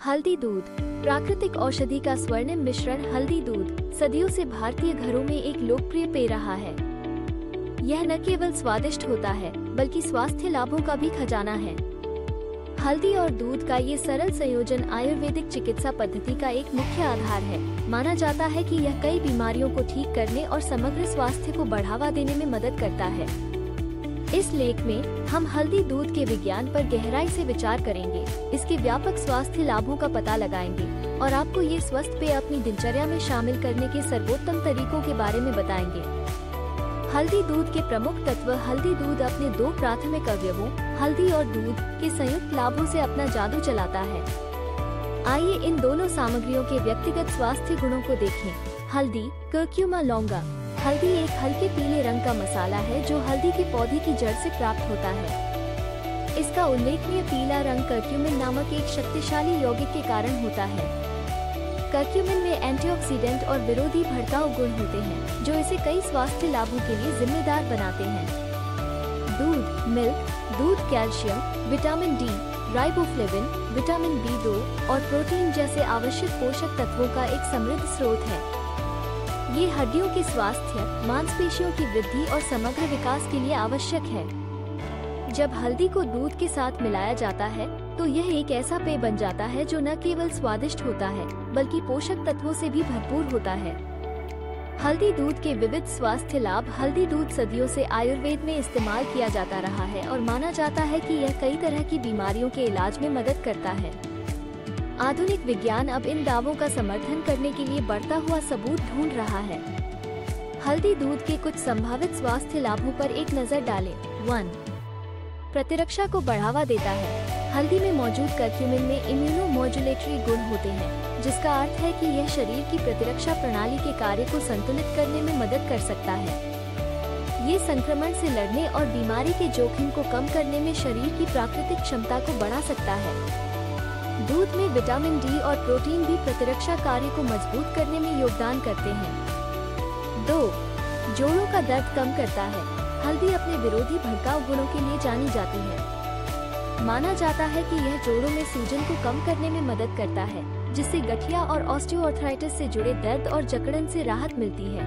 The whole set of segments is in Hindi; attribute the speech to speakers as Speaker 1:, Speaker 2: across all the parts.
Speaker 1: हल्दी दूध प्राकृतिक औषधि का स्वर्णिम मिश्रण। हल्दी दूध सदियों से भारतीय घरों में एक लोकप्रिय पेय रहा है। यह न केवल स्वादिष्ट होता है बल्कि स्वास्थ्य लाभों का भी खजाना है। हल्दी और दूध का ये सरल संयोजन आयुर्वेदिक चिकित्सा पद्धति का एक मुख्य आधार है। माना जाता है कि यह कई बीमारियों को ठीक करने और समग्र स्वास्थ्य को बढ़ावा देने में मदद करता है। इस लेख में हम हल्दी दूध के विज्ञान पर गहराई से विचार करेंगे, इसके व्यापक स्वास्थ्य लाभों का पता लगाएंगे और आपको ये स्वस्थ पेय अपनी दिनचर्या में शामिल करने के सर्वोत्तम तरीकों के बारे में बताएंगे। हल्दी दूध के प्रमुख तत्व। हल्दी दूध अपने दो प्राथमिक अवयवों हल्दी और दूध के संयुक्त लाभों से अपना जादू चलाता है। आइए इन दोनों सामग्रियों के व्यक्तिगत स्वास्थ्य गुणों को देखें। हल्दी कर्क्यूमा लौंगा। हल्दी एक हल्के पीले रंग का मसाला है जो हल्दी के पौधे की जड़ से प्राप्त होता है। इसका उल्लेखनीय पीला रंग कर्क्यूमिन नामक एक शक्तिशाली यौगिक के कारण होता है। कर्क्यूमिन में एंटीऑक्सीडेंट और विरोधी भड़काऊ गुण होते हैं जो इसे कई स्वास्थ्य लाभों के लिए जिम्मेदार बनाते हैं। दूध मिल्क। दूध calcium, vitamin D, riboflavin, vitamin B2 और प्रोटीन जैसे आवश्यक पोषक तत्वों का एक समृद्ध स्रोत है। ये हड्डियों के स्वास्थ्य, मांसपेशियों की वृद्धि और समग्र विकास के लिए आवश्यक है। जब हल्दी को दूध के साथ मिलाया जाता है तो यह एक ऐसा पेय बन जाता है जो न केवल स्वादिष्ट होता है बल्कि पोषक तत्वों से भी भरपूर होता है। हल्दी दूध के विविध स्वास्थ्य लाभ। हल्दी दूध सदियों से आयुर्वेद में इस्तेमाल किया जाता रहा है और माना जाता है कि यह कई तरह की बीमारियों के इलाज में मदद करता है। आधुनिक विज्ञान अब इन दावों का समर्थन करने के लिए बढ़ता हुआ सबूत ढूंढ रहा है। हल्दी दूध के कुछ संभावित स्वास्थ्य लाभों पर एक नजर डालें। 1. प्रतिरक्षा को बढ़ावा देता है। हल्दी में मौजूद कर्क्यूमिन में इम्यूनोमोड्यूलेटरी गुण होते हैं, जिसका अर्थ है कि यह शरीर की प्रतिरक्षा प्रणाली के कार्य को संतुलित करने में मदद कर सकता है। ये संक्रमण से लड़ने और बीमारी के जोखिम को कम करने में शरीर की प्राकृतिक क्षमता को बढ़ा सकता है। दूध में विटामिन डी और प्रोटीन भी प्रतिरक्षा कार्य को मजबूत करने में योगदान करते हैं। 2. जोड़ों का दर्द कम करता है। हल्दी अपने विरोधी भड़काऊ गुणों के लिए जानी जाती है। माना जाता है कि यह जोड़ों में सूजन को कम करने में मदद करता है, जिससे गठिया और ऑस्टियोआर्थराइटिस से जुड़े दर्द और जकड़न से राहत मिलती है।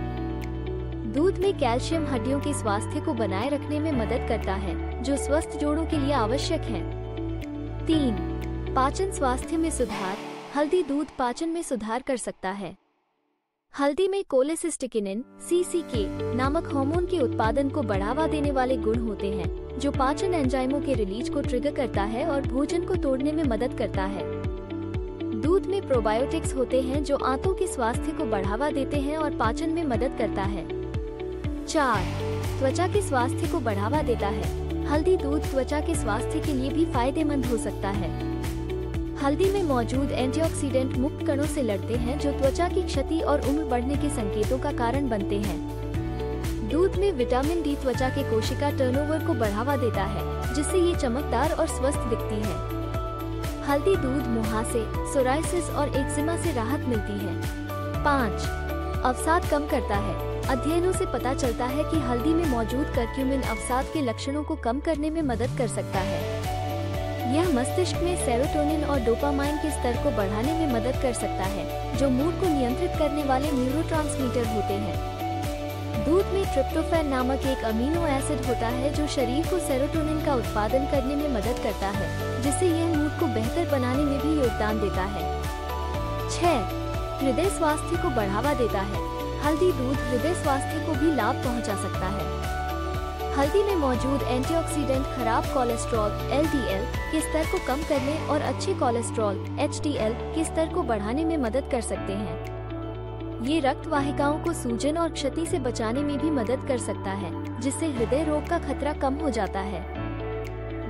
Speaker 1: दूध में कैल्शियम हड्डियों के स्वास्थ्य को बनाए रखने में मदद करता है, जो स्वस्थ जोड़ों के लिए आवश्यक है। 3. पाचन स्वास्थ्य में सुधार। हल्दी दूध पाचन में सुधार कर सकता है। हल्दी में कोलेसिस्टिकिनिन (CCK) नामक हार्मोन के उत्पादन को बढ़ावा देने वाले गुण होते हैं, जो पाचन एंजाइमों के रिलीज को ट्रिगर करता है और भोजन को तोड़ने में मदद करता है। दूध में प्रोबायोटिक्स होते हैं जो आंतों के स्वास्थ्य को बढ़ावा देते हैं और पाचन में मदद करता है। 4. त्वचा के स्वास्थ्य को बढ़ावा देता है। हल्दी दूध त्वचा के स्वास्थ्य के लिए भी फायदेमंद हो सकता है। हल्दी में मौजूद एंटीऑक्सीडेंट मुक्त कणों से लड़ते हैं जो त्वचा की क्षति और उम्र बढ़ने के संकेतों का कारण बनते हैं। दूध में विटामिन डी त्वचा के कोशिका टर्नओवर को बढ़ावा देता है, जिससे ये चमकदार और स्वस्थ दिखती है। हल्दी दूध मुहासे, सोराइसिस और एक्जिमा से राहत मिलती है। 5. अवसाद कम करता है। अध्ययनों से पता चलता है कि हल्दी में मौजूद कर्क्यूमिन अवसाद के लक्षणों को कम करने में मदद कर सकता है। यह मस्तिष्क में सेरोटोनिन और डोपामाइन के स्तर को बढ़ाने में मदद कर सकता है, जो मूड को नियंत्रित करने वाले न्यूरोट्रांसमीटर होते हैं। दूध में ट्रिप्टोफैन नामक एक अमीनो एसिड होता है जो शरीर को सेरोटोनिन का उत्पादन करने में मदद करता है, जिससे यह मूड को बेहतर बनाने में भी योगदान देता है। 6. हृदय स्वास्थ्य को बढ़ावा देता है। हल्दी दूध हृदय स्वास्थ्य को भी लाभ पहुंचा सकता है। हल्दी में मौजूद एंटीऑक्सीडेंट खराब कोलेस्ट्रॉल (LDL) के स्तर को कम करने और अच्छे कोलेस्ट्रॉल (HDL) के स्तर को बढ़ाने में मदद कर सकते हैं। ये रक्त वाहिकाओं को सूजन और क्षति से बचाने में भी मदद कर सकता है, जिससे हृदय रोग का खतरा कम हो जाता है।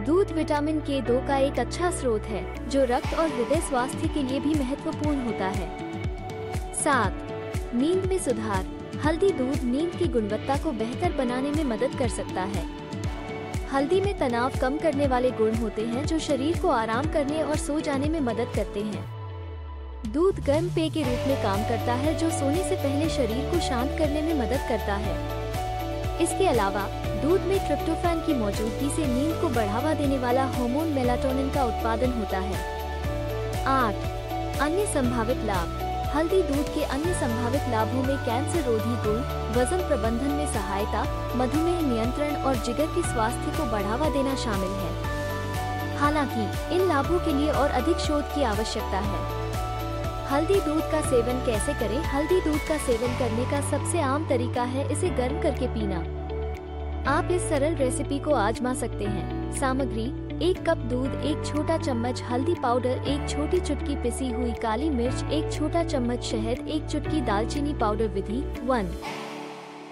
Speaker 1: दूध विटामिन K2 का एक अच्छा स्रोत है, जो रक्त और हृदय स्वास्थ्य के लिए भी महत्वपूर्ण होता है। 7. नींद में सुधार। हल्दी दूध नींद की गुणवत्ता को बेहतर बनाने में मदद कर सकता है। हल्दी में तनाव कम करने वाले गुण होते हैं जो शरीर को आराम करने और सो जाने में मदद करते हैं। दूध गर्म पेय के रूप में काम करता है जो सोने से पहले शरीर को शांत करने में मदद करता है। इसके अलावा दूध में ट्रिप्टोफैन की मौजूदगी से नींद को बढ़ावा देने वाला हार्मोन मेलाटोनिन का उत्पादन होता है। 8. अन्य संभावित लाभ। हल्दी दूध के अन्य संभावित लाभों में कैंसर रोधी गुण, वजन प्रबंधन में सहायता, मधुमेह नियंत्रण और जिगर के स्वास्थ्य को बढ़ावा देना शामिल है। हालांकि इन लाभों के लिए और अधिक शोध की आवश्यकता है। हल्दी दूध का सेवन कैसे करें? हल्दी दूध का सेवन करने का सबसे आम तरीका है इसे गर्म करके पीना। आप इस सरल रेसिपी को आजमा सकते हैं। सामग्री: 1 कप दूध, 1 छोटा चम्मच हल्दी पाउडर, 1 छोटी चुटकी पिसी हुई काली मिर्च, 1 छोटा चम्मच शहद, 1 चुटकी दालचीनी पाउडर। विधि 1।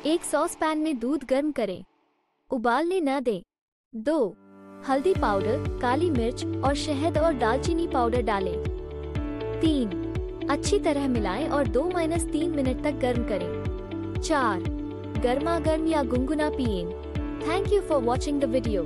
Speaker 1: एक सॉस पैन में दूध गर्म करें, उबालने न दें। 2 हल्दी पाउडर, काली मिर्च और शहद और दालचीनी पाउडर डालें। 3 अच्छी तरह मिलाएं और 2-3 मिनट तक गर्म करें। 4 गर्मा गर्म या गुनगुना पिएं। Thank you for watching the video.